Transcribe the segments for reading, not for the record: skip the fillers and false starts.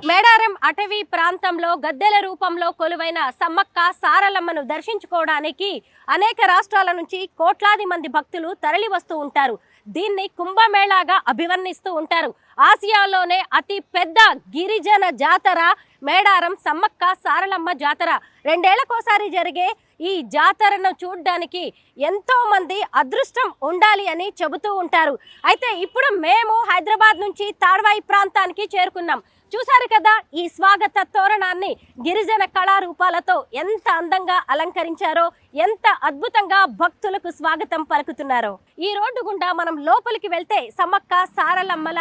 మేడారం అటవీ ప్రాంతంలో గద్దెల రూపంలో కొలువైన సమ్మక్క సారలమ్మను దర్శించుకోవడానికి అనేక రాష్ట్రాల నుంచి కోట్లాది మంది భక్తులు తరలి వస్తూ ఉంటారు. దీన్ని కుంభమేళాగా అభివర్ణిస్తూ ఉంటారు. ఆసియాలోనే అతి పెద్ద గిరిజన జాతర మేడారం సమ్మక్క సారలమ్మ జాతర. 2 ఏళ్లకోసారి జరిగే ఈ జాతరను చూడడానికి ఎంతో మంది అదృష్టం ఉండాలి అని చెబుతూ ఉంటారు. అయితే ఇప్పుడు మేము హైదరాబాద్ నుంచి తాడ్వాయి ప్రాంతానికి చేరుకున్నాం. చూసారు కదా ఈ స్వాగత తోరణాన్ని గిరిజన కళారూపాలతో ఎంత అందంగా అలంకరించారో, ఎంత అద్భుతంగా భక్తులకు స్వాగతం పలుకుతున్నారో. ఈ రోడ్డు గుండా మనం లోపలికి వెళ్తే సమ్మక్క సారలమ్మల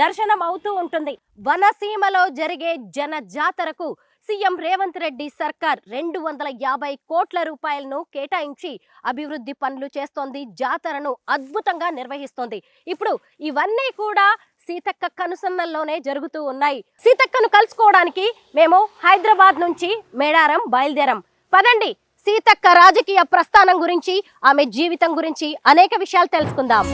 దర్శనం అవుతూ ఉంటుంది. వనసీమలో జరిగే జన జాతరకు సీఎం రేవంత్ రెడ్డి సర్కార్ 250 కోట్ల రూపాయలను కేటాయించి అభివృద్ధి పనులు చేస్తోంది. జాతరను అద్భుతంగా నిర్వహిస్తోంది. ఇప్పుడు ఇవన్నీ కూడా సీతక్క కనుసన్నల్లోనే జరుగుతూ ఉన్నాయి. సీతక్కను కలుసుకోవడానికి మేము హైదరాబాద్ నుంచి మేడారం బయలుదేరాం. పదండి, సీతక్క రాజకీయ ప్రస్థానం గురించి, ఆమె జీవితం గురించి అనేక విషయాలు తెలుసుకుందాం.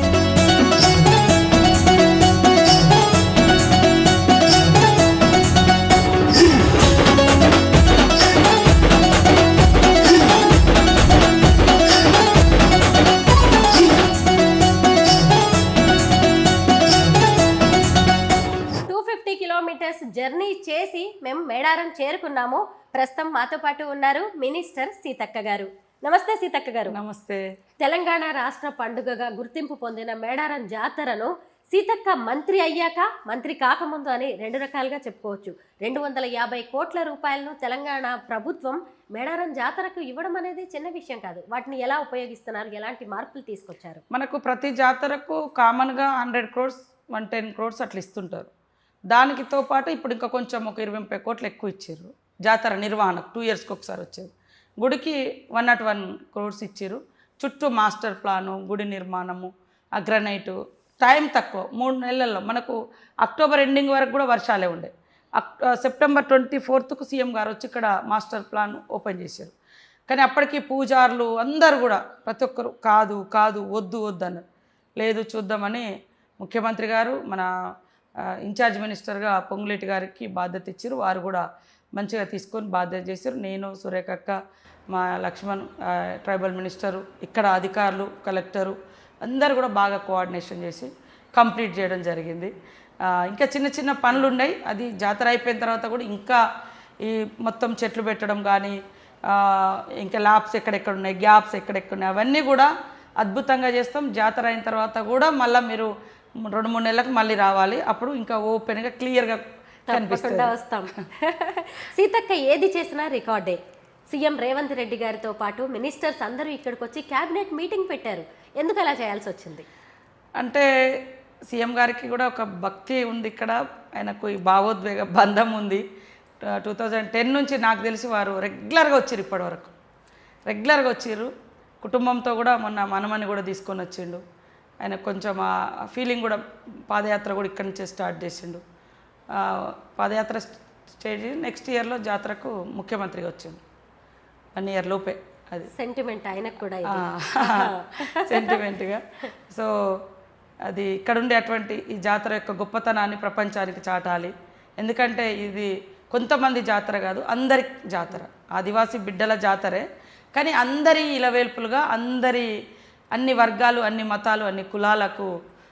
కిలోమీటర్స్ జర్నీ చేసి మేము మేడారం చేరుకున్నాము. ప్రస్తుతం మాతో పాటు ఉన్నారు మినిస్టర్ సీతక్క గారు. నమస్తే సీతక్క గారు. నమస్తే. తెలంగాణ రాష్ట్ర పండుగగా గుర్తింపు పొందిన మేడారం జాతరను సీతక్క మంత్రి అయ్యాక, మంత్రి కాకముందు అని 2 రకాలుగా చెప్పుకోవచ్చు. 250 కోట్ల రూపాయలను తెలంగాణ ప్రభుత్వం మేడారం జాతరకు ఇవ్వడం అనేది చిన్న విషయం కాదు. వాటిని ఎలా ఉపయోగిస్తున్నారు, ఎలాంటి మార్పులు తీసుకొచ్చారు? మనకు ప్రతి జాతరకు కామన్గా 100 crores 110 crores అట్లా ఇస్తుంటారు. దానికితో పాటు ఇప్పుడు ఇంకా కొంచెం ఒక 20-30 కోట్లు ఎక్కువ ఇచ్చారు. జాతర నిర్వహణకు 2 yearsకి ఒకసారి వచ్చేది. గుడికి 101 crores ఇచ్చారు. చుట్టూ మాస్టర్ ప్లాను, గుడి నిర్మాణము, అగ్రనైటు. టైం తక్కువ, 3 నెలల్లో. మనకు అక్టోబర్ ఎండింగ్ వరకు కూడా వర్షాలే ఉండే. సెప్టెంబర్ 24th సీఎం గారు వచ్చి ఇక్కడ మాస్టర్ ప్లాన్ ఓపెన్ చేశారు. కానీ అప్పటికి పూజారులు అందరూ కూడా ప్రతి ఒక్కరు కాదు కాదు వద్దు వద్దు అన్నారు. లేదు చూద్దామని ముఖ్యమంత్రి గారు మన ఇన్ఛార్జ్ మినిస్టర్గా పొంగులేటి గారికి బాధ్యత ఇచ్చారు. వారు కూడా మంచిగా తీసుకొని బాధ్యత చేశారు. నేను, సురేఖక్క, మా లక్ష్మణ్ ట్రైబల్ మినిస్టరు, ఇక్కడ అధికారులు, కలెక్టరు అందరూ కూడా బాగా కోఆర్డినేషన్ చేసి కంప్లీట్ చేయడం జరిగింది. ఇంకా చిన్న చిన్న పనులు ఉన్నాయి. అది జాతర అయిపోయిన తర్వాత కూడా ఇంకా ఈ మొత్తం చెట్లు పెట్టడం కానీ, ఇంకా ల్యాబ్స్ ఎక్కడెక్కడ ఉన్నాయి, గ్యాప్స్ ఎక్కడెక్కడ ఉన్నాయి, అవన్నీ కూడా అద్భుతంగా చేస్తాం. జాతర అయిన తర్వాత కూడా మళ్ళీ మీరు 2-3 నెలలకు మళ్ళీ రావాలి. అప్పుడు ఇంకా ఓపెన్గా క్లియర్గా కనిపిస్తుంది. వస్తాం. సీతక్క ఏది చేసినా రికార్డే. సీఎం రేవంత్ రెడ్డి గారితో పాటు మినిస్టర్స్ అందరూ ఇక్కడికి వచ్చి క్యాబినెట్ మీటింగ్ పెట్టారు. ఎందుకు అలా చేయాల్సి వచ్చింది? అంటే సీఎం గారికి కూడా ఒక భక్తి ఉంది ఇక్కడ. ఆయనకు ఈ భావోద్వేగ బంధం ఉంది. 2010 నుంచి నాకు తెలిసి వారు రెగ్యులర్గా వచ్చారు. ఇప్పటివరకు రెగ్యులర్గా వచ్చారు. కుటుంబంతో కూడా మొన్న మనమని కూడా తీసుకొని వచ్చిండు. ఆయన కొంచెం ఆ ఫీలింగ్ కూడా, పాదయాత్ర కూడా ఇక్కడి నుంచే స్టార్ట్ చేసిండు. పాదయాత్ర స్టేజ్ నెక్స్ట్ ఇయర్లో జాతరకు ముఖ్యమంత్రిగా వచ్చిండు. 1 year లోపే. అది సెంటిమెంట్ ఆయనకు కూడా, సెంటిమెంట్గా. సో అది ఇక్కడ ఉండే అటువంటి ఈ జాతర యొక్క గొప్పతనాన్ని ప్రపంచానికి చాటాలి. ఎందుకంటే ఇది కొంతమంది జాతర కాదు, అందరి జాతర, ఆదివాసీ బిడ్డల జాతరే. కానీ అందరి ఇలవేల్పులుగా, అన్ని వర్గాలు, అన్ని మతాలు, అన్ని కులాలకు,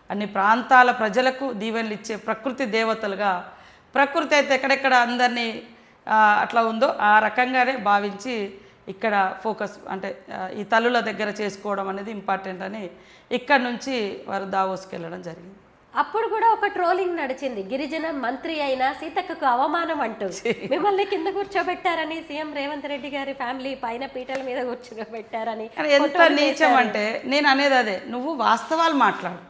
అన్ని ప్రాంతాల ప్రజలకు దీవెనలు ఇచ్చే ప్రకృతి దేవతలుగా, ప్రకృతి అయితే ఎక్కడెక్కడ అందరినీ అట్లా ఉందో ఆ రకంగానే భావించి ఇక్కడ ఫోకస్, అంటే ఈ తల్లుల దగ్గర చేసుకోవడం అనేది ఇంపార్టెంట్ అని ఇక్కడ నుంచి వారు దావోస్కి వెళ్ళడం జరిగింది. అప్పుడు కూడా ఒక ట్రోలింగ్ నడిచింది, గిరిజన మంత్రి అయిన సీతక్కకు అవమానం అంటూ మిమ్మల్ని కింద కూర్చోబెట్టారని, సీఎం రేవంత్ రెడ్డి గారి ఫ్యామిలీ పైన పీటల మీద కూర్చోబెట్టారని. ఎంత నీచం అంటే, నేను అనేది అదే, నువ్వు వాస్తవాలు మాట్లాడు.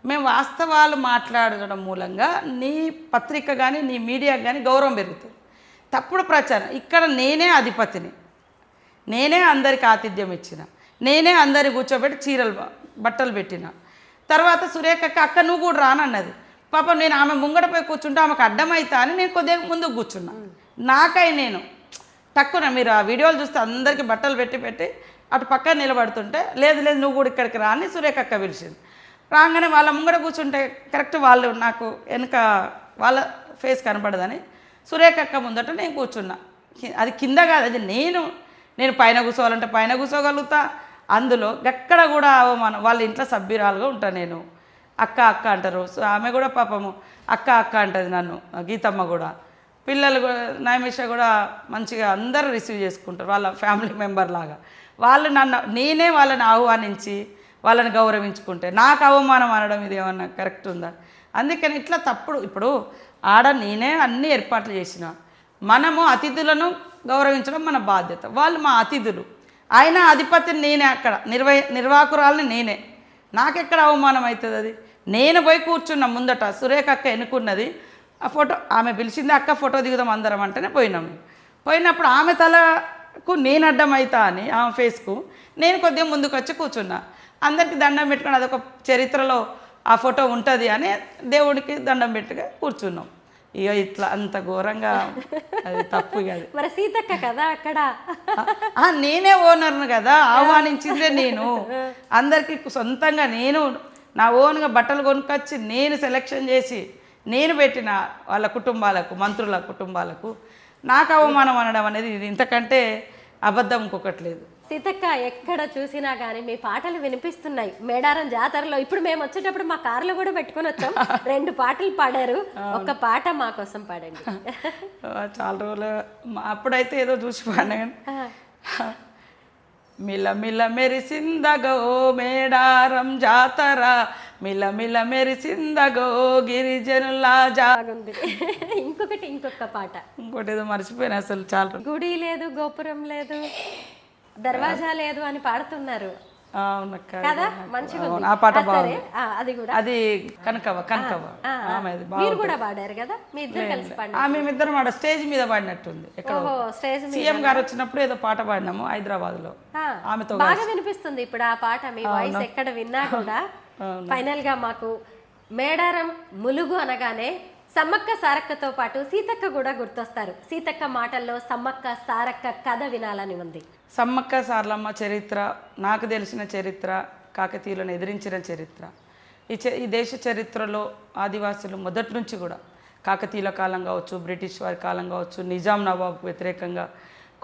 మేము వాస్తవాలు మాట్లాడడం మూలంగా నీ పత్రిక కానీ నీ మీడియాకి కానీ గౌరవం పెరుగుతుంది. తప్పుడు ప్రచారం, ఇక్కడ నేనే అధిపతిని, నేనే అందరికి ఆతిథ్యం ఇచ్చిన, నేనే అందరి కూర్చోబెట్టి బట్టలు పెట్టిన. తర్వాత సురేఖక్క అక్క నువ్వు కూడా రానన్నది. పాపం నేను ఆమె ముంగడపై కూర్చుంటే ఆమెకు అడ్డమవుతా అని నేను కొద్దిగా ముందుకు కూర్చున్నా. నాకై నేను తక్కువ, మీరు ఆ వీడియోలు చూస్తే అందరికీ బట్టలు పెట్టి అటు పక్కన నిలబడుతుంటే, లేదు నువ్వు కూడా ఇక్కడికి రా అని సురేఖక్క పిలిచింది. రాగానే వాళ్ళ ముంగడ కూర్చుంటే కరెక్ట్ వాళ్ళు నాకు వెనుక వాళ్ళ ఫేస్ కనపడదని సురేఖక్క ముందట నేను కూర్చున్నా. అది కింద కాదు, అది నేను పైన కూర్చోవాలంటే పైన కూర్చోగలుగుతా. అందులో ఎక్కడ కూడా అవమానం. వాళ్ళ ఇంట్లో సభ్యురాలుగా ఉంటాను నేను. అక్క అక్క అంటారు. సో ఆమె కూడా పాపము అక్క అక్క అంటుంది నన్ను, గీతమ్మ కూడా. పిల్లలు కూడా నైమిష కూడా మంచిగా అందరూ రిసీవ్ చేసుకుంటారు వాళ్ళ ఫ్యామిలీ మెంబర్ లాగా. వాళ్ళు నేనే వాళ్ళని ఆహ్వానించి వాళ్ళని గౌరవించుకుంటే నాకు అవమానం అనడం ఇది ఏమన్నా కరెక్ట్ ఉందా? అందుకని ఇట్లా తప్పుడు. ఇప్పుడు ఆడ నేనే అన్ని ఏర్పాట్లు చేసిన. మనము అతిథులను గౌరవించడం మన బాధ్యత. వాళ్ళు మా అతిథులు. ఆయన అధిపతిని నేనే, అక్కడ నిర్వాహకురాలని నేనే. నాకెక్కడ అవమానం అవుతుంది? అది నేను పోయి కూర్చున్నా ముందట. సురేఖ అక్క ఎన్నుకున్నది ఆ ఫోటో, ఆమె పిలిచింది, అక్క ఫోటో దిగుదాం అందరం అంటేనే పోయినాము. పోయినప్పుడు ఆమె తలకు నేను అడ్డం అవుతా అని ఆమె ఫేస్కు నేను కొద్దిగా ముందుకు వచ్చి కూర్చున్నా. అందరికీ దండం పెట్టుకుని అదొక చరిత్రలో ఆ ఫోటో ఉంటుంది అని దేవుడికి దండం పెట్టుగా కూర్చున్నాం. ఇక ఇట్లా అంత ఘోరంగా అది తప్పు కాదు. మరి సీతక్క కదా అక్కడ. నేనే ఓనర్ను కదా, ఆహ్వానించిందే నేను. అందరికీ సొంతంగా నేను నా ఓన్గా బట్టలు కొనుక్కొచ్చి నేను సెలెక్షన్ చేసి నేను పెట్టిన వాళ్ళ కుటుంబాలకు, మంత్రుల కుటుంబాలకు నాకు అవమానం అనడం అనేది ఇది ఇంతకంటే అబద్ధం ఇంకొకటి లేదు. సీతక్క ఎక్కడ చూసినా కానీ మీ పాటలు వినిపిస్తున్నాయి మేడారం జాతరలో. ఇప్పుడు మేము వచ్చేటప్పుడు మా కారులో కూడా పెట్టుకొని వచ్చాం. 2 పాటలు పాడారు, ఒక పాట మా కోసం పాడండి. చాలా రోజులు అప్పుడైతే ఏదో చూసి పాడినా కానీ మిల మిల మెరిసిందగో మేడారం జాతర, మిల మిల మెరిసిందగో గిరిజనుల జాగుంది. ఇంకొక పాట, ఇంకోటి ఏదో మర్చిపోయినా అసలు. చాలా గుడి లేదు, గోపురం లేదు, దర్వాజా లేదు అని పాడుతున్నారు కదా. మంచిగా ఆ పాట బాగుంది. అది కూడా, అది కనకవ మీరు కూడా పాడారు కదా, మీ ఇద్దరు కలిసి పాడారు. మేమిద్దరం ఆడ స్టేజ్ మీద పాడినట్టుంది. ఎక్కడ సీఎం గారు వచ్చినప్పుడు ఏదో పాట పాడినాము హైదరాబాద్ లో. ఆమెతో బాగా వినిపిస్తుంది ఇప్పుడు ఆ పాట. మీ వాయిస్ ఎక్కడ విన్నా కూడా. ఫైనల్ గా మాకు మేడారం ములుగు అనగానే సమ్మక్క సారక్కతో పాటు సీతక్క కూడా గుర్తొస్తారు. సీతక్క మాటల్లో సమ్మక్క సారక్క కథ వినాలని ఉంది. సమ్మక్క సారలమ్మ చరిత్ర, నాకు తెలిసిన చరిత్ర, కాకతీయులను ఎదిరించిన చరిత్ర. ఈ దేశ చరిత్రలో ఆదివాసులు మొదటి నుంచి కూడా కాకతీయుల కాలం కావచ్చు, బ్రిటిష్ వారి కాలం కావచ్చు, నిజాం నవాబ్కు వ్యతిరేకంగా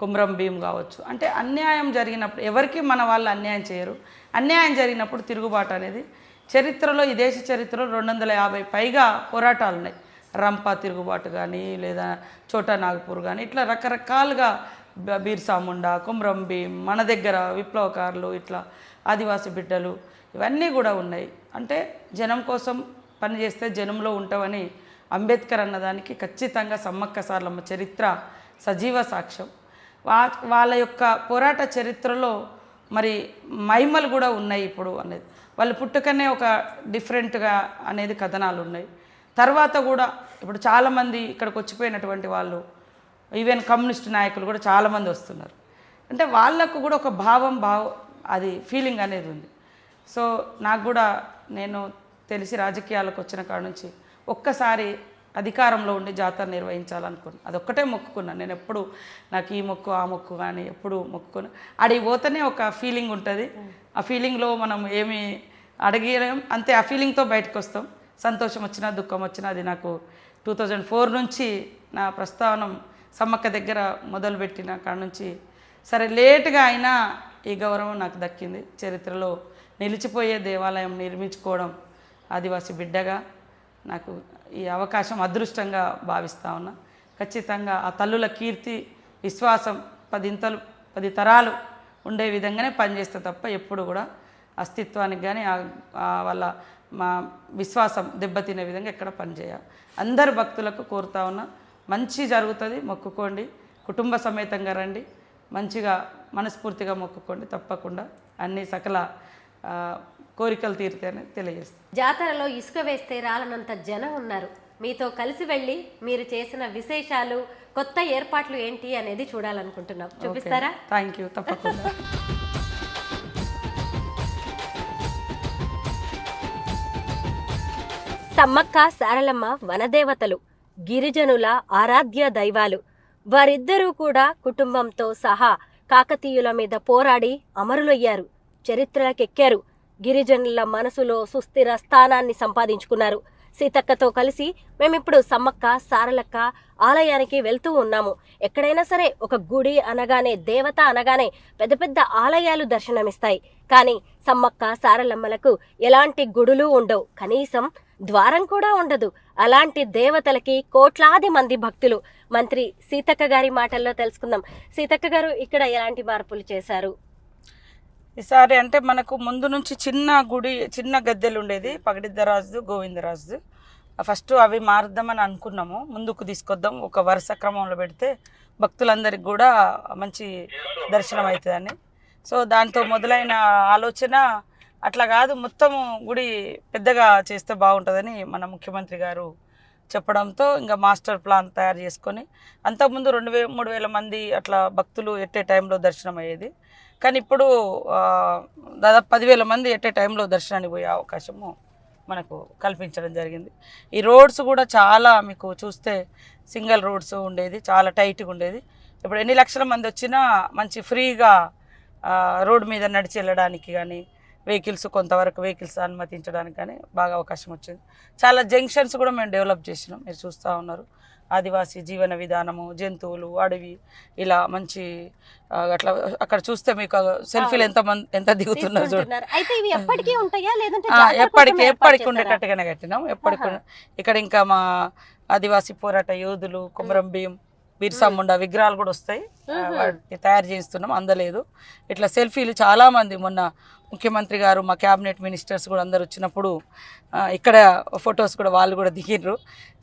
కుమ్రం భీం కావచ్చు, అంటే అన్యాయం జరిగినప్పుడు ఎవరికి మన వాళ్ళు అన్యాయం చేయరు. అన్యాయం జరిగినప్పుడు తిరుగుబాటు అనేది చరిత్రలో, ఈ దేశ చరిత్రలో 250 పైగా పోరాటాలు ఉన్నాయి. రంపా తిరుగుబాటు కానీ, లేదా చోటా నాగపూర్ కానీ, ఇట్లా రకరకాలుగా బీర్సా ముండా, కుమ్రం భీం, మన దగ్గర విప్లవకారులు, ఇట్లా ఆదివాసి బిడ్డలు, ఇవన్నీ కూడా ఉన్నాయి. అంటే జనం కోసం పనిచేస్తే జనంలో ఉంటామని అంబేద్కర్ అన్నదానికి ఖచ్చితంగా సమ్మక్క సారలమ్మ చరిత్ర సజీవ సాక్ష్యం. వాళ్ళ యొక్క పోరాట చరిత్రలో మరి మహిమలు కూడా ఉన్నాయి ఇప్పుడు అనేది. వాళ్ళు పుట్టుకనే ఒక డిఫరెంట్గా అనేది కథనాలు ఉన్నాయి. తర్వాత కూడా ఇప్పుడు చాలామంది ఇక్కడికి వచ్చిపోయినటువంటి వాళ్ళు, ఈవెన్ కమ్యూనిస్ట్ నాయకులు కూడా చాలామంది వస్తున్నారు. అంటే వాళ్ళకు కూడా ఒక అది ఫీలింగ్ అనేది ఉంది. సో నాకు కూడా, నేను తెలిసి రాజకీయాలకు వచ్చిన కాడ నుంచి ఒక్కసారి అధికారంలో ఉండి జాతర నిర్వహించాలనుకున్నాను. అదొక్కటే మొక్కుకున్నాను. నేను ఎప్పుడు నాకు ఈ మొక్కు ఆ మొక్కు కానీ ఎప్పుడు మొక్కుకున్నా. అడిగి పోతేనే ఒక ఫీలింగ్ ఉంటుంది. ఆ ఫీలింగ్లో మనం ఏమి అడిగేయం, అంతే. ఆ ఫీలింగ్తో బయటకు వస్తాం. సంతోషం వచ్చినా దుఃఖం వచ్చినా. అది నాకు 2004 నుంచి నా ప్రస్థానం సమ్మక్క దగ్గర మొదలుపెట్టిన కాడ నుంచి సరే లేటుగా అయినా ఈ గౌరవం నాకు దక్కింది. చరిత్రలో నిలిచిపోయే దేవాలయం నిర్మించుకోవడం ఆదివాసి బిడ్డగా నాకు ఈ అవకాశం అదృష్టంగా భావిస్తూ ఉన్నా. ఖచ్చితంగా ఆ తల్లుల కీర్తి, విశ్వాసం 10 తరాలు ఉండే విధంగానే పనిచేస్తే తప్ప ఎప్పుడు కూడా అస్తిత్వానికి కానీ వాళ్ళ మా విశ్వాసం దెబ్బతినే విధంగా ఎక్కడ పనిచేయాలి. అందరు భక్తులకు కోరుతా ఉన్నా, మంచి జరుగుతుంది, మొక్కుకోండి, కుటుంబ సమేతంగా రండి, మంచిగా మనస్ఫూర్తిగా మొక్కుకోండి. తప్పకుండా అన్ని సకల కోరికలు తీరుతాయని తెలియజేస్తాను. జాతరలో ఇసుక వేస్తే రాలనంత జనం ఉన్నారు. మీతో కలిసి వెళ్ళి మీరు చేసిన విశేషాలు, కొత్త ఏర్పాట్లు ఏంటి అనేది చూడాలనుకుంటున్నాం. చూపిస్తారా? Thank you. తప్పకుండా. సమ్మక్క సారలమ్మ వనదేవతలు, గిరిజనుల ఆరాధ్య దైవాలు. వారిద్దరూ కూడా కుటుంబంతో సహా కాకతీయుల మీద పోరాడి అమరులయ్యారు, చరిత్రలకెక్కారు. గిరిజనుల మనసులో సుస్థిర స్థానాన్ని సంపాదించుకున్నారు. సీతక్కతో కలిసి మేమిప్పుడు సమ్మక్క సారలక్క ఆలయానికి వెళ్తూ ఉన్నాము. ఎక్కడైనా సరే ఒక గుడి అనగానే, దేవత అనగానే పెద్ద పెద్ద ఆలయాలు దర్శనమిస్తాయి. కానీ సమ్మక్క సారలమ్మలకు ఎలాంటి గుడులు ఉండవు, కనీసం ద్వారం కూడా ఉండదు. అలాంటి దేవతలకి కోట్లాది మంది భక్తులు. మంత్రి సీతక్క గారి మాటల్లో తెలుసుకుందాం. సీతక్క గారు, ఇక్కడ ఎలాంటి మార్పులు చేశారు? ఈసారి అంటే మనకు ముందు నుంచి చిన్న గుడి, చిన్న గద్దెలు ఉండేది, పగడిద్దరాజు, గోవిందరాజు. ఫస్ట్ అవి మారుద్దామని అనుకున్నాము, ముందుకు తీసుకొద్దాం, ఒక వరుస క్రమంలో పెడితే భక్తులందరికి కూడా మంచి దర్శనం అవుతుందని. సో దాంతో మొదలైన ఆలోచన అట్లా కాదు, మొత్తము గుడి పెద్దగా చేస్తే బాగుంటుందని మన ముఖ్యమంత్రి గారు చెప్పడంతో ఇంకా మాస్టర్ ప్లాన్ తయారు చేసుకొని, అంతకుముందు 2,000-3,000 మంది అట్లా భక్తులు ఎట్టే టైంలో దర్శనం అయ్యేది. కానీ ఇప్పుడు దాదాపు 10,000 మంది ఎట్టే టైంలో దర్శనానికి పోయే అవకాశము మనకు కల్పించడం జరిగింది. ఈ రోడ్స్ కూడా చాలా, మీకు చూస్తే సింగిల్ రోడ్స్ ఉండేది, చాలా టైట్గా ఉండేది. ఇప్పుడు ఎన్ని లక్షల మంది వచ్చినా మంచి ఫ్రీగా రోడ్డు మీద నడిచి వెళ్ళడానికి కానీ, వెహికల్స్ కొంతవరకు వెహికల్స్ అనుమతించడానికి కానీ బాగా అవకాశం వచ్చింది. చాలా జంక్షన్స్ కూడా మేము డెవలప్ చేసినాం, మీరు చూస్తూ ఉన్నారు. ఆదివాసీ జీవన విధానము, జంతువులు, అడవి, ఇలా మంచి అట్లా అక్కడ చూస్తే మీకు సెల్ఫీలు ఎంత దిగుతున్నారు చూడండి. ఎప్పటికి ఉండేటట్టుగానే కట్టినాం. ఇక్కడ ఇంకా మా ఆదివాసీ పోరాట యోధులు, కొమరం భీం, బిర్సా ముండా విగ్రహాలు కూడా వస్తాయి, వాటిని తయారు చేస్తున్నాం, అందలేదు. ఇట్లా సెల్ఫీలు చాలామంది, మొన్న ముఖ్యమంత్రి గారు, మా క్యాబినెట్ మినిస్టర్స్ కూడా అందరు వచ్చినప్పుడు ఇక్కడ ఫొటోస్ కూడా వాళ్ళు కూడా దిగిర్రు.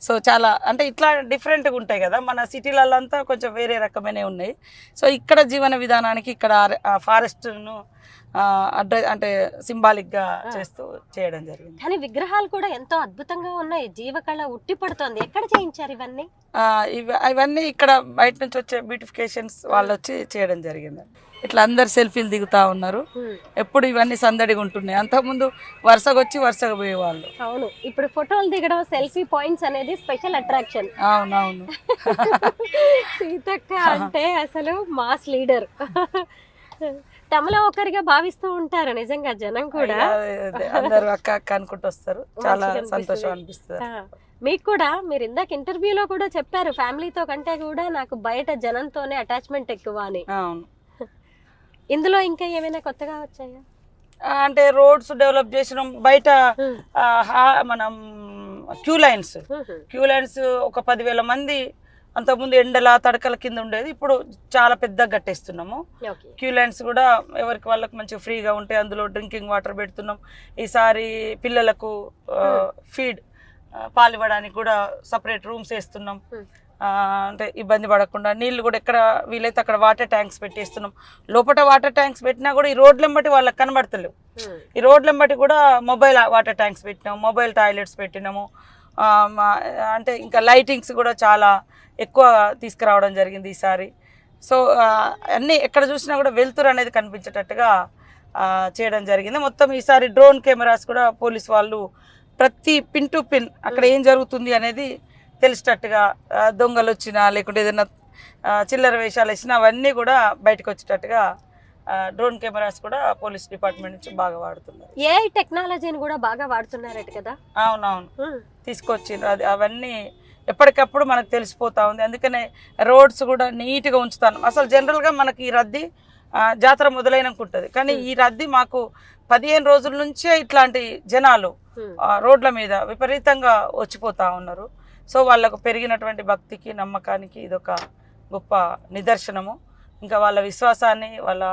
సో చాలా అంటే ఇట్లా డిఫరెంట్గా ఉంటాయి కదా, మన సిటీలలో అంతా కొంచెం వేరే రకమైనవి ఉన్నాయి. సో ఇక్కడ జీవన విధానానికి ఇక్కడ ఫారెస్ట్ను అంటే సింబాలిక్గా చేస్తూ చేయడం జరిగింది. కానీ విగ్రహాలు కూడా ఎంతో అద్భుతంగా ఉన్నాయి, జీవకళ ఉట్టి పడుతోంది. ఎక్కడ చేయించారు ఇవన్నీ? ఇవన్నీ ఇక్కడ బయట నుంచి వచ్చే బ్యూటిఫికేషన్స్ వాళ్ళు వచ్చి చేయడం జరిగింది. ఇట్లా అందరు సెల్ఫీలు దిగుతా ఉన్నారు. ఎప్పుడు ఇవన్నీ సందడిగా ఉంటున్నాయి, అంతకుముందు వరుసగా పోయేవాళ్ళు. అవును, ఇప్పుడు ఫోటోలు దిగడం, సెల్ఫీ పాయింట్స్ అనేది స్పెషల్ అట్రాక్షన్. అవునవును. సీతక్క అంటే అసలు మాస్ లీడర్, తమలో ఒకరిగా భావిస్తూ ఉంటారు నిజంగా జనం కూడా. అందరూ అక్క అక్క అనుకుంటూ వస్తారు, చాలా సంతోషం అనిపిస్తుంది. మీకు కూడా, మీరు ఇందాక ఇంటర్వ్యూలో కూడా చెప్పారు, ఫ్యామిలీతో కంటే కూడా నాకు బయట జనంతోనే అటాచ్మెంట్ ఎక్కువ అని. అవును. ఇందులో ఇంకా ఏమైనా కొత్తగా వచ్చాయా? అంటే రోడ్స్ డెవలప్ చేసినాం, బయట మనం క్యూ లైన్స్ ఒక 10,000 మంది అంతకుముందు ఎండల తడకల కింద ఉండేది, ఇప్పుడు చాలా పెద్దగా కట్టేస్తున్నాము. క్యూ లైన్స్ కూడా ఎవరికి వాళ్ళకి మంచిగా ఫ్రీగా ఉంటాయి, అందులో డ్రింకింగ్ వాటర్ పెడుతున్నాం. ఈసారి పిల్లలకు ఫీడ్ పాలు ఇవ్వడానికి కూడా సపరేట్ రూమ్స్ వేస్తున్నాం. అంటే ఇబ్బంది పడకుండా నీళ్ళు కూడా ఎక్కడ వీలైతే అక్కడ వాటర్ ట్యాంక్స్ పెట్టేస్తున్నాం. లోపల వాటర్ ట్యాంక్స్ పెట్టినా కూడా ఈ రోడ్లెంబటి వాళ్ళకి కనబడతలేవు. ఈ రోడ్లెంబటి కూడా మొబైల్ వాటర్ ట్యాంక్స్ పెట్టినాము, మొబైల్ టాయిలెట్స్ పెట్టినాము. అంటే ఇంకా లైటింగ్స్ కూడా చాలా ఎక్కువ తీసుకురావడం జరిగింది ఈసారి. సో అన్నీ ఎక్కడ చూసినా కూడా వెలుతురు అనేది కనిపించేటట్టుగా చేయడం జరిగింది. మొత్తం ఈసారి డ్రోన్ కెమెరాస్ కూడా పోలీస్ వాళ్ళు ప్రతి పిన్ టు పిన్ అక్కడ ఏం జరుగుతుంది అనేది తెలిసేటట్టుగా, దొంగలు వచ్చినా లేకుంటే ఏదైనా చిల్లర వేషాలు వేసినా అవన్నీ కూడా బయటకు వచ్చేటట్టుగా డ్రోన్ కెమెరాస్ కూడా పోలీస్ డిపార్ట్మెంట్ నుంచి బాగా వాడుతున్నారు. ఏఐ టెక్నాలజీని కూడా బాగా వాడుతున్నారట కదా? అవునవును, తీసుకొచ్చిండ్రు. అది అవన్నీ ఎప్పటికప్పుడు మనకు తెలిసిపోతా ఉంది. అందుకనే రోడ్స్ కూడా నీట్గా ఉంచుతాను. అసలు జనరల్గా మనకి ఈ రద్దీ జాతర మొదలైనకుంటుంది, కానీ ఈ రద్దీ మాకు 15 రోజుల నుంచే ఇట్లాంటి జనాలు రోడ్ల మీద విపరీతంగా వచ్చిపోతా ఉన్నారు. సో వాళ్ళకు పెరిగినటువంటి భక్తికి, నమ్మకానికి ఇదొక గొప్ప నిదర్శనము. ఇంకా వాళ్ళ విశ్వాసాన్ని, వాళ్ళ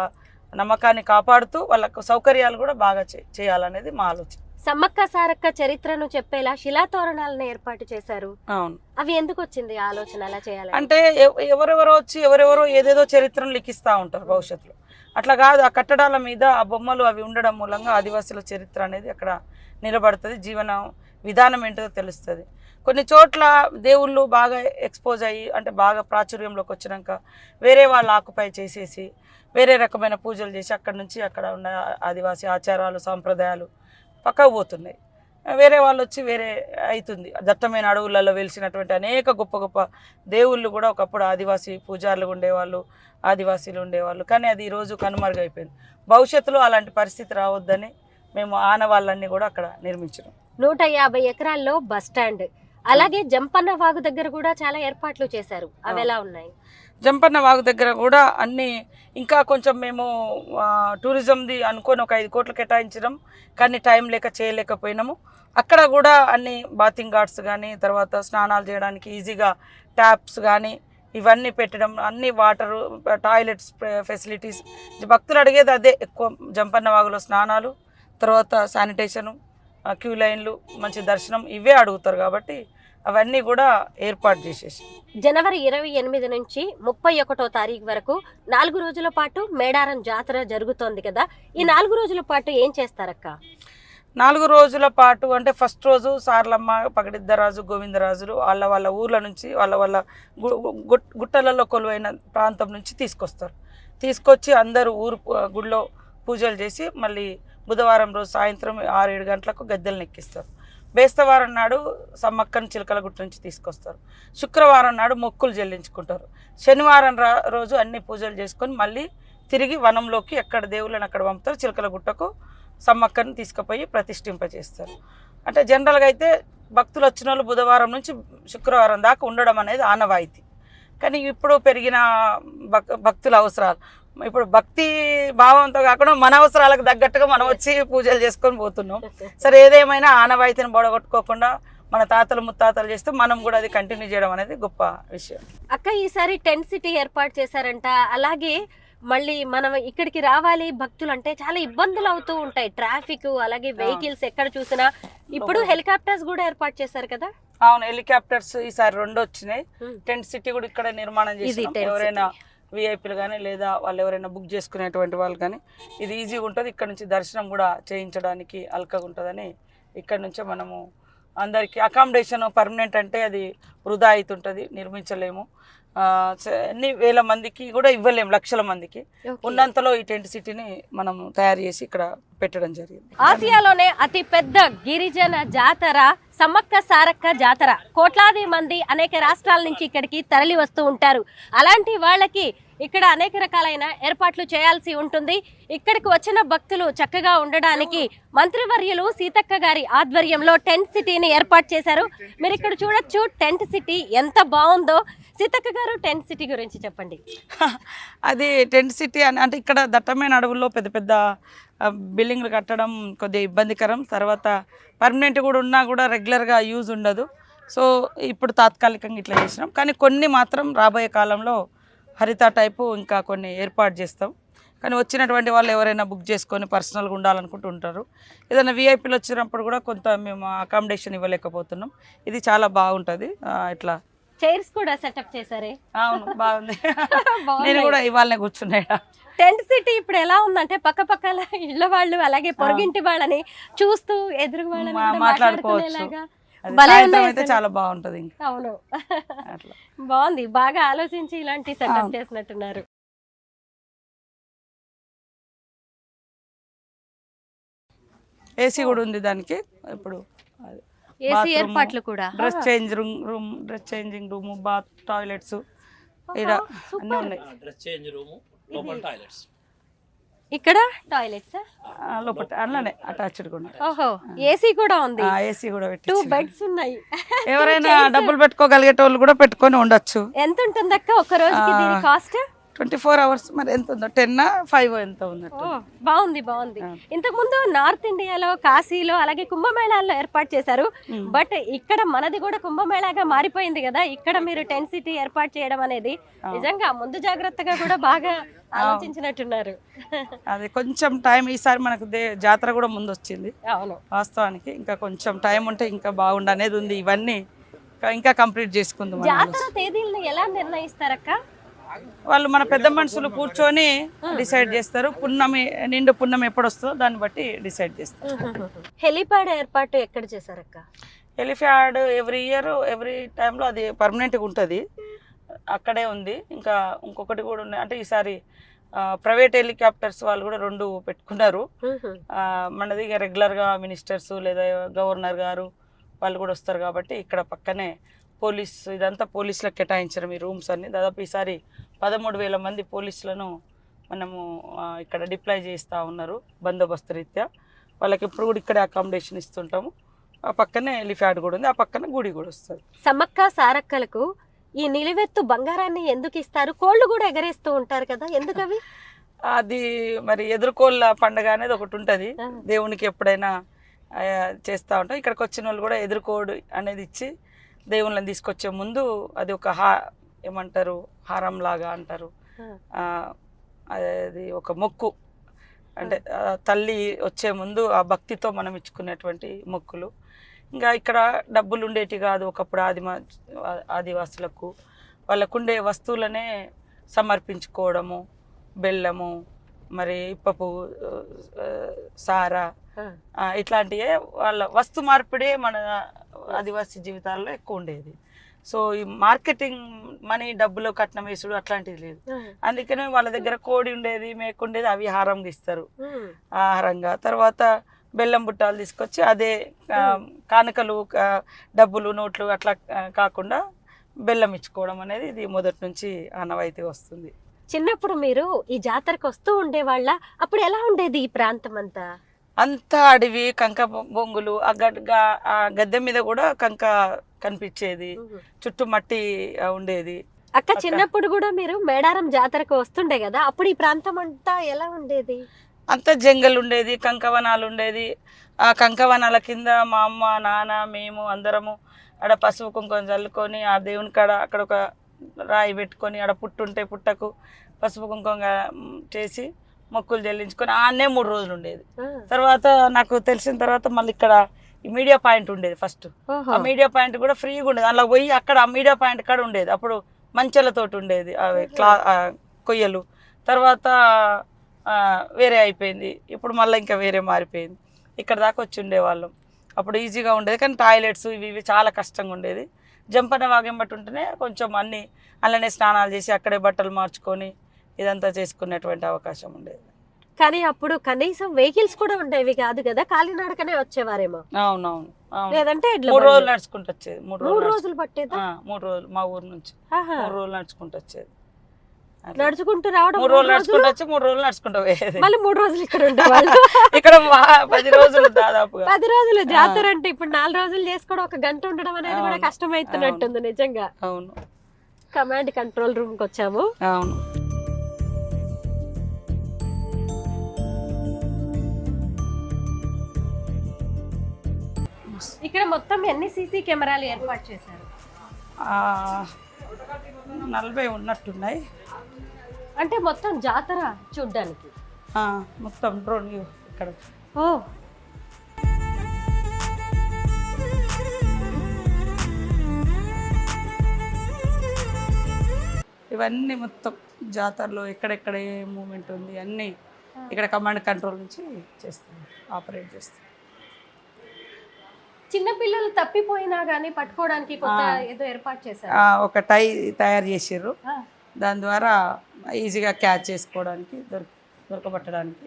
నమ్మకాన్ని కాపాడుతూ వాళ్ళకు సౌకర్యాలు కూడా బాగా చేయాలనేది మా ఆలోచన. సమ్మక్క సారక్క చరిత్రను చెప్పేలా శిలాతోరణాలను ఏర్పాటు చేశారు. అవును, అవి ఎందుకు వచ్చింది ఆలోచన అలా చేయాలి? అంటే ఎవరెవరో వచ్చి ఎవరెవరో ఏదేదో చరిత్రను లిఖిస్తూ ఉంటారు భవిష్యత్తులో. అట్లా కాదు, ఆ కట్టడాల మీద ఆ బొమ్మలు అవి ఉండడం మూలంగా ఆదివాసుల చరిత్ర అనేది అక్కడ నిలబడుతుంది, జీవన విధానం ఏంటో తెలుస్తుంది. కొన్ని చోట్ల దేవుళ్ళు బాగా ఎక్స్పోజ్ అయ్యి, అంటే బాగా ప్రాచుర్యంలోకి వచ్చినాక వేరే వాళ్ళు ఆక్యుపై చేసేసి వేరే రకమైన పూజలు చేసి అక్కడ నుంచి అక్కడ ఉన్న ఆదివాసీ ఆచారాలు, సాంప్రదాయాలు పక్కకు పోతున్నాయి. వేరే వాళ్ళు వచ్చి వేరే అవుతుంది. దట్టమైన అడవులలో వెలిసినటువంటి అనేక గొప్ప గొప్ప దేవుళ్ళు కూడా ఒకప్పుడు ఆదివాసీ పూజారులు ఉండేవాళ్ళు, ఆదివాసీలు ఉండేవాళ్ళు. కానీ అది ఈరోజు కనుమరుగైపోయింది. భవిష్యత్తులో అలాంటి పరిస్థితి రావద్దని మేము ఆనవాళ్ళన్నీ కూడా అక్కడ నిర్మించినాం. 150 ఎకరాల్లో బస్ స్టాండ్, అలాగే జంపన్న వాగు దగ్గర కూడా చాలా ఏర్పాట్లు చేశారు. అవి ఎలా ఉన్నాయి? జంపన్న వాగు దగ్గర కూడా అన్ని ఇంకా కొంచెం మేము టూరిజంది అనుకొని ఒక 5 కోట్లు కేటాయించడం, కానీ టైం లేక చేయలేకపోయినాము. అక్కడ కూడా అన్ని బాతింగ్ ఘాట్స్ కానీ, తర్వాత స్నానాలు చేయడానికి ఈజీగా ట్యాప్స్ కానీ ఇవన్నీ పెట్టడం, అన్ని వాటరు, టాయిలెట్స్ ఫెసిలిటీస్. భక్తులు అడిగేది అదే ఎక్కువ, జంపన్న వాగులో స్నానాలు, తర్వాత శానిటేషను, క్యూ లైన్లు, మంచి దర్శనం, ఇవే అడుగుతారు. కాబట్టి అవన్నీ కూడా ఏర్పాటు చేసేసి జనవరి 28 నుంచి 31వ తారీఖు వరకు 4 రోజుల పాటు మేడారం జాతర జరుగుతోంది కదా. ఈ 4 రోజుల పాటు ఏం చేస్తారక్క? 4 రోజుల పాటు అంటే ఫస్ట్ రోజు సార్లమ్మ, పగడిద్దరాజు, గోవిందరాజులు వాళ్ళ ఊర్ల నుంచి వాళ్ళ గుట్టలలో కొలువైన ప్రాంతం నుంచి తీసుకొచ్చి అందరూ ఊరు గుడిలో పూజలు చేసి మళ్ళీ బుధవారం రోజు సాయంత్రం 6-7 గంటలకు గద్దెలను ఎక్కిస్తారు. బేస్తవారం నాడు సమ్మక్కని చిలకలగుట్ట నుంచి తీసుకొస్తారు. శుక్రవారం నాడు మొక్కులు చెల్లించుకుంటారు. శనివారం రోజు అన్ని పూజలు చేసుకొని మళ్ళీ తిరిగి వనంలోకి ఎక్కడ దేవుళ్ళని అక్కడ పంపుతారు. చిలకలగుట్టకు సమ్మక్కని తీసుకుపోయి ప్రతిష్ఠింపజేస్తారు. అంటే జనరల్గా అయితే భక్తులు వచ్చిన వాళ్ళు బుధవారం నుంచి శుక్రవారం దాకా ఉండడం అనేది ఆనవాయితీ. కానీ ఇప్పుడు పెరిగిన భక్తుల అవసరాలు, ఇప్పుడు భక్తి భావంతో కాకుండా మన అవసరాలకు తగ్గట్టుగా మనం వచ్చి పూజలు చేసుకొని పోతున్నాం. సరే, ఏదేమైనా ఆనవాయితీని బొడగొట్టుకోకుండా మన తాతలు ముత్తాతలు చేస్తే మనం కూడా అది కంటిన్యూ చేయడం అనేది గొప్ప విషయం. అక్క, ఈసారి టెంట్ సిటీ ఏర్పాటు చేశారంట. అలాగే మళ్ళీ మనం ఇక్కడికి రావాలి భక్తులు అంటే చాలా ఇబ్బందులు అవుతూ ఉంటాయి, ట్రాఫిక్, అలాగే వెహికల్స్ ఎక్కడ చూసినా. ఇప్పుడు హెలికాప్టర్స్ కూడా ఏర్పాటు చేశారు కదా? అవును, హెలికాప్టర్స్ ఈసారి 2 వచ్చినాయి. టెంట్ సిటీ కూడా ఇక్కడ నిర్మాణం చేసి ఎవరైనా విఐపీలు కానీ లేదా వాళ్ళు ఎవరైనా బుక్ చేసుకునేటువంటి వాళ్ళు కానీ ఇది ఈజీగా ఉంటుంది. ఇక్కడ నుంచి దర్శనం కూడా చేయించడానికి అల్కగా ఉంటుందని ఇక్కడ నుంచే మనము అందరికీ అకామిడేషన్ పర్మనెంట్ అంటే అది వృధా అవుతుంటుంది, నిర్మించలేము. ఎన్ని వేల మందికి కూడా ఇవ్వలేము, లక్షల మందికి. ఉన్నంతలో ఈ టెంట్ సిటీని మనము తయారు చేసి ఇక్కడ పెట్టడం జరిగింది. ఆసియాలోనే అతి పెద్ద గిరిజన జాతర సమ్మక్క సారక్క జాతర. కోట్లాది మంది అనేక రాష్ట్రాల నుంచి ఇక్కడికి తరలి వస్తూ ఉంటారు. అలాంటి వాళ్ళకి ఇక్కడ అనేక రకాలైన ఏర్పాట్లు చేయాల్సి ఉంటుంది. ఇక్కడికి వచ్చిన భక్తులు చక్కగా ఉండడానికి మంత్రివర్యులు సీతక్క గారి ఆధ్వర్యంలో టెంట్ సిటీని ఏర్పాటు చేశారు. మీరు ఇక్కడ చూడొచ్చు టెంట్ సిటీ ఎంత బాగుందో. సీతక్క గారు, టెంట్ సిటీ గురించి చెప్పండి. అది టెంట్ సిటీ అంటే ఇక్కడ దట్టమైన అడవుల్లో పెద్ద పెద్ద బిల్డింగ్లు కట్టడం కొద్దిగా ఇబ్బందికరం. తర్వాత పర్మనెంట్ కూడా ఉన్నా కూడా రెగ్యులర్గా యూజ్ ఉండదు. సో ఇప్పుడు తాత్కాలికంగా ఇట్లా చేసినాం. కానీ కొన్ని మాత్రం రాబోయే కాలంలో హరిత టైపు ఇంకా కొన్ని ఏర్పాటు చేస్తాం. కానీ వచ్చినటువంటి వాళ్ళు ఎవరైనా బుక్ చేసుకొని పర్సనల్గా ఉండాలనుకుంటూ ఉంటారు. ఏదైనా విఐపీలు వచ్చినప్పుడు కూడా కొంత మేము అకామిడేషన్ ఇవ్వలేకపోతున్నాం. ఇది చాలా బాగుంటుంది. ఇట్లా చైర్స్ కూడా సెటప్ చేశారే? అవును, బాగుంది. నేను కూడా ఇవాళనే కూర్చున్నాయా. టెంట్ సిటీ ఇప్పుడు ఎలా ఉందంటే పక్కపక్కల ఇళ్ళ వాళ్ళు అలాగే పొరుగింటి వాళ్ళని చూస్తూ ఎదురు వాళ్ళని మాట్లాడుకోవచ్చు. చాలా బాగుంటది. అవును, బాగుంది. బాగా ఆలోచించి ఇలాంటి సెటప్ చేసినట్టున్నారు. ఏసీ కూడా ఉంది దానికి. ఇప్పుడు ఏసీ ఏర్పాట్లు కూడా, dress changing room, bath, toilets అన్నీ ఉన్నాయి. డ్రెస్ చేంజ్ రూమ్, లోపల టాయిలెట్స్. ఇక్కడ టాయిలెట్స్ లోపల అలానే అటాచ్డ్ కూడా. ఓహో, ఏసీ కూడా ఉంది. ఏసీ కూడా పెట్టి 2 బెడ్స్ ఉన్నాయి. ఎవరైనా డబ్బులు పెట్టుకోగలిగేటోళ్ళు కూడా పెట్టుకొని ఉండొచ్చు. ఎంత ఉంటుందక్క ఒక రోజుకి దీని కాస్ట్? 24 hours మరి ఎంత ఉందో, 10 5 ఎంత ఉందట. బాగుంది. ఇంతకు ముందు నార్త్ ఇండియాలో కాశీలో అలాగే కుంభమేళాల్లో ఏర్పాటు చేశారు. బట్ ఇక్కడ మనది కూడా కుంభమేళాగా మారిపోయింది కదా. ఇక్కడ మీరు టెంట్ సిటీ ఏర్పాటు చేయడం అనేది నిజంగా ముందు జాగ్రత్తగా కూడా బాగా ఆలోచించినట్టున్నారు. అది కొంచెం టైం, ఈసారి మనకు జాతర కూడా ముందు వచ్చింది. అవును, వాస్తవానికి ఇంకా కొంచెం టైం ఉంటే ఇంకా బాగుండు అనేది ఉంది. ఇవన్నీ ఇంకా కంప్లీట్ చేసుకుందాం. జాతర తేదీలను ఎలా నిర్ణయిస్తారక్క? వాళ్ళు మన పెద్ద మనుషులు కూర్చొని డిసైడ్ చేస్తారు. నిండు పున్నమి ఎప్పుడు వస్తుందో దాన్ని బట్టి డిసైడ్ చేస్తారు. హెలిప్యాడ్ ఏర్పాటు ఎక్కడ చేశారక్క? హెలిప్యాడ్ ఎవ్రీ ఇయర్ ఎవ్రీ టైంలో అది పర్మనెంట్గా ఉంటుంది, అక్కడే ఉంది. ఇంకా ఇంకొకటి కూడా ఉన్నాయి. అంటే ఈసారి ప్రైవేట్ హెలికాప్టర్స్ వాళ్ళు కూడా 2 పెట్టుకున్నారు. మనది ఇక రెగ్యులర్గా మినిస్టర్స్ లేదా గవర్నర్ గారు వాళ్ళు కూడా వస్తారు కాబట్టి ఇక్కడ పక్కనే ఇదంతా పోలీసులకు కేటాయించడం ఈ రూమ్స్ అన్ని. దాదాపు ఈసారి 13,000 మంది పోలీసులను మనము ఇక్కడ డిప్లాయ్ చేస్తూ ఉన్నారు బందోబస్తు రీత్యా. వాళ్ళకి ఇప్పుడు కూడా ఇక్కడే అకామిడేషన్ ఇస్తుంటాము. ఆ పక్కనే ఎలిఫాడ్ కూడా ఉంది, ఆ పక్కన గుడి కూడా వస్తుంది. సమ్మక్క సారక్కలకు ఈ నిలువెత్తు బంగారాన్ని ఎందుకు ఇస్తారు? కోళ్ళు కూడా ఎగరేస్తూ ఉంటారు కదా, ఎందుకు అవి? అది మరి ఎదుర్కోళ్ళ పండుగ అనేది ఒకటి ఉంటుంది, దేవునికి ఎప్పుడైనా చేస్తూ ఉంటాం. ఇక్కడికి వచ్చిన వాళ్ళు కూడా ఎదుర్కోడు అనేది ఇచ్చి దేవుళ్ళని తీసుకొచ్చే ముందు అది ఒక ఏమంటారు హారం లాగా అంటారు, అది ఒక మొక్కు అంటే తల్లి వచ్చే ముందు ఆ భక్తితో మనం ఇచ్చుకునేటువంటి మొక్కులు. ఇంకా ఇక్కడ డబ్బులు ఉండేటి కాదు, ఒకప్పుడు ఆదివాసులకు వాళ్ళకుండే వస్తువులనే సమర్పించుకోవడము, బెల్లము, మరి ఇప్పపు, సారా, ఇట్లాంటివే వాళ్ళ వస్తు మార్పిడే మన ఆదివాసీ జీవితాల్లో ఎక్కువ ఉండేది. సో ఈ మార్కెటింగ్ మనీ, డబ్బులు కట్నం వేసుడు అట్లాంటిది లేదు. అందుకనే వాళ్ళ దగ్గర కోడి ఉండేది, మేక ఉండేది, అవి హారంగా ఇస్తారు ఆహారంగా. తర్వాత బెల్లం బుట్టాలు తీసుకొచ్చి అదే కానుకలు, డబ్బులు, నోట్లు అట్లా కాకుండా బెల్లం ఇచ్చుకోవడం అనేది ఇది మొదటి నుంచి ఆనవాయితీ వస్తుంది. చిన్నప్పుడు మీరు ఈ జాతరకు వస్తూ ఉండేవాళ్ళ? అప్పుడు ఎలా ఉండేది ఈ ప్రాంతం అంతా? అంతా అడవి, కంక బొంగులు, ఆ గద్దె మీద కూడా కంక కనిపించేది, చుట్టూ మట్టి ఉండేది. అక్క చిన్నప్పుడు కూడా మీరు మేడారం జాతరకు వస్తుండే కదా, అప్పుడు ఈ ప్రాంతం అంతా ఎలా ఉండేది? అంతా జంగల్ ఉండేది, కంకవనాలు ఉండేది. ఆ కంకవనాల కింద మా అమ్మ, నాన్న, మేము అందరము ఆడ పసుపు కుంకుమ చల్లుకొని ఆ దేవుని కాడ అక్కడ ఒక రాయి పెట్టుకొని ఆడ పుట్టుంటే పుట్టకు పసుపు కుంకుమ చేసి మొక్కులు చెల్లించుకొని ఆడనే 3 రోజులు ఉండేది. తర్వాత నాకు తెలిసిన తర్వాత మళ్ళీ ఇక్కడ ఈ మీడియా పాయింట్ ఉండేది ఫస్ట్. ఆ మీడియా పాయింట్ కూడా ఫ్రీగా ఉండేది, అందులో పోయి అక్కడ ఆ మీడియా పాయింట్ కాడ ఉండేది. అప్పుడు మంచెలతోటి ఉండేది అవి కొయ్యలు. తర్వాత వేరే అయిపోయింది, ఇప్పుడు మళ్ళీ ఇంకా వేరే మారిపోయింది. ఇక్కడ దాకా వచ్చి ఉండేవాళ్ళం. అప్పుడు ఈజీగా ఉండేది, కానీ టాయిలెట్స్ ఇవి చాలా కష్టంగా ఉండేది. జంపన వాగెంబట్టి ఉంటేనే కొంచెం అన్నీ అలానే స్నానాలు చేసి అక్కడే బట్టలు మార్చుకొని ఇదంతా చేసుకునేటువంటి అవకాశం ఉండేది. కానీ అప్పుడు కనీసం వెహికల్స్ కూడా ఉండేవి కాదు కదా, కాలినడకనే వచ్చేవారేమో. అవునవును, లేదంటే 3 రోజులు నడుచుకుంటూ వచ్చేది. 3 రోజులు పట్టేదా? 3 రోజులు మా ఊరు నుంచి 3 రోజులు నడుచుకుంటూ వచ్చేది. నడుచుకుంటూ రావడం, 3 రోజులు నడుచుకుంటూ వచ్చి 3 రోజులు నడుచుకుంటూ పోయేది. మళ్ళీ 3 రోజులు ఇక్కడ ఉండేవాళ్ళు. ఇక్కడ 10 రోజులు దాదాపుగా. 10 రోజులు జాతర అంటే ఇప్పుడు 4 రోజులు చేసుకోవడం, 1 గంట ఉండడం అనేది కూడా కష్టమైతున్నట్టుంది నిజంగా. అవును. కమాండ్ కంట్రోల్ రూమ్ కి వచ్చాము. అవును. ఇక్కడ మొత్తం ఎన్ని సీసీ కెమెరాలు ఏర్పాటు చేశారు? 40 ఉన్నట్టున్నాయి. అంటే మొత్తం జాతర చూడ్డానికి మొత్తం డ్రోన్ ఇక్కడ. ఓ, ఇవన్నీ మొత్తం జాతరలో ఎక్కడెక్కడ ఏ మూమెంట్ ఉంది అన్నీ ఇక్కడ కమాండ్ కంట్రోల్ నుంచి చేస్తాం, ఆపరేట్ చేస్తాం. చిన్న పిల్లలు తప్పిపోయినా గానీ పట్టుకోవడానికి కొత్త ఏదో ఏర్పాటు చేశారు. ఒక టై తయారు చేసారు, దాని ద్వారా ఈజీగా క్యాచ్ చేసుకోవడానికి, దొరకబట్టడానికి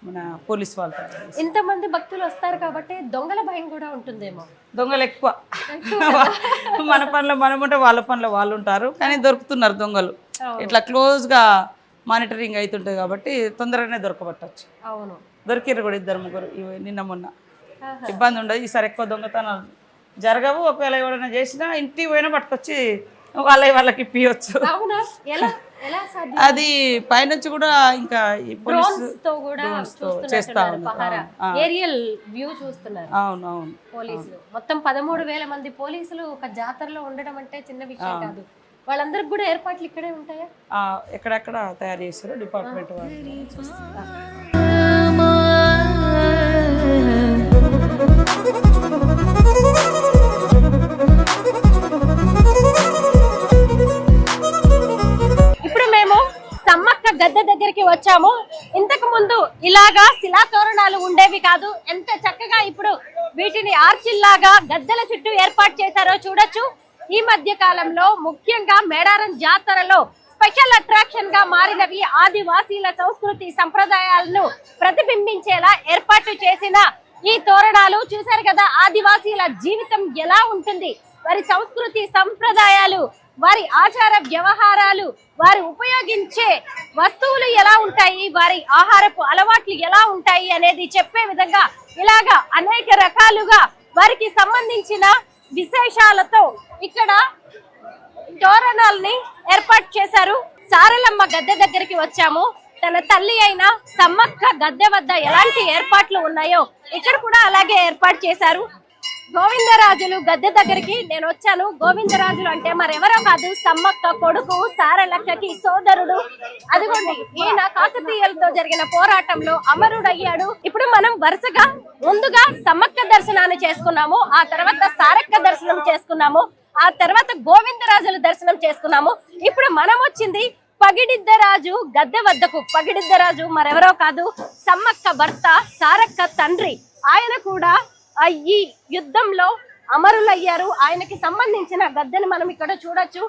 మన పోలీస్ వాళ్ళు. ఇంతమంది భక్తులు వస్తారు కాబట్టి దొంగల భయం కూడా ఉంటుందేమో. దొంగలు ఎక్కువ. మన పనిలో మనం ఉంటే వాళ్ళ పనిలో వాళ్ళు ఉంటారు, కానీ దొరుకుతున్నారు దొంగలు. ఇట్లా క్లోజ్గా మానిటరింగ్ అవుతుంటుంది కాబట్టి తొందరగానే దొరకబట్టచ్చు. అవును, దొరికిర్రు కూడా 2-3 నిన్న మొన్న. ఇబ్బంది ఉండదు. ఈసారి ఎక్కువ దొంగతనాలు జరగవు. ఒకవేళ ఎవరైనా చేసినా ఇంటికి పోయినా పట్టుకొచ్చి వాళ్ళకి ఇప్పియచ్చు. అది పైనుంచి కూడా ఇంకా చేస్తా ఉన్నారు. అవును అవును. పోలీసులు మొత్తం 13,000 మంది పోలీసులు ఒక జాతరలో ఉండడం అంటే చిన్న విషయం కాదు. వాళ్ళందరికి కూడా ఏర్పాట్లు ఇక్కడే ఉంటాయా? ఎక్కడెక్కడ తయారు చేస్తారు డిపార్ట్మెంట్ వాళ్ళు. ఇప్పుడు మేము సమ్మక్క గద్దె దగ్గరికి వచ్చాము. ఇంతకు ముందు ఇలాగా శిలాతోరణాలు ఉండేవి కాదు. ఎంత చక్కగా ఇప్పుడు వీటిని ఆర్చిల్లాగా గద్దెల చుట్టూ ఏర్పాటు చేశారో చూడొచ్చు. ఈ మధ్య కాలంలో ముఖ్యంగా మేడారం జాతరలో స్పెషల్ అట్రాక్షన్ గా మారినవి ఆదివాసీల సంస్కృతి సంప్రదాయాలను ప్రతిబింబించేలా ఏర్పాటు చేసిన ఈ తోరణాలు చూశారు కదా. ఆదివాసీల జీవితం ఎలా ఉంటుంది, వారి సంస్కృతి సంప్రదాయాలు, వారి ఆచార వ్యవహారాలు, వారు ఉపయోగించే వస్తువులు ఎలా ఉంటాయి, వారి ఆహారపు అలవాట్లు ఎలా ఉంటాయి అనేది చెప్పే విధంగా ఇలాగా అనేక రకాలుగా వారికి సంబంధించిన విశేషాలతో ఇక్కడ తోరణాలని ఏర్పాటు చేశారు. సారలమ్మ గద్దె దగ్గరికి వచ్చాము. తన తల్లి అయిన సమ్మక్క గద్దె వద్ద ఎలాంటి ఏర్పాట్లు ఉన్నాయో ఇక్కడ కూడా అలాగే ఏర్పాటు చేశారు. గోవిందరాజులు గద్దె దగ్గరికి నేను వచ్చాను. గోవిందరాజులు అంటే మరెవరో కాదు, సమ్మక్క కొడుకు, సారలక్కకి సోదరుడు. అదిగోండి, ఈయన కాకతీయులతో జరిగిన పోరాటంలో అమరుడయ్యాడు. ఇప్పుడు మనం వరుసగా ముందుగా సమ్మక్క దర్శనాన్ని చేసుకున్నాము, ఆ తర్వాత సారక్క దర్శనం చేసుకున్నాము, ఆ తర్వాత గోవిందరాజుల దర్శనం చేసుకున్నాము. ఇప్పుడు మనం వచ్చింది పగిడిద్దరాజు గద్దె వద్దకు. పగిడిద్దరాజు మరెవరో కాదు, సమ్మక్క భర్త, సారక్క తండ్రి. ఆయన కూడా ఈ యుద్ధంలో అమరులయ్యారు. ఆయనకి సంబంధించిన గద్దెని మనం ఇక్కడ చూడొచ్చు.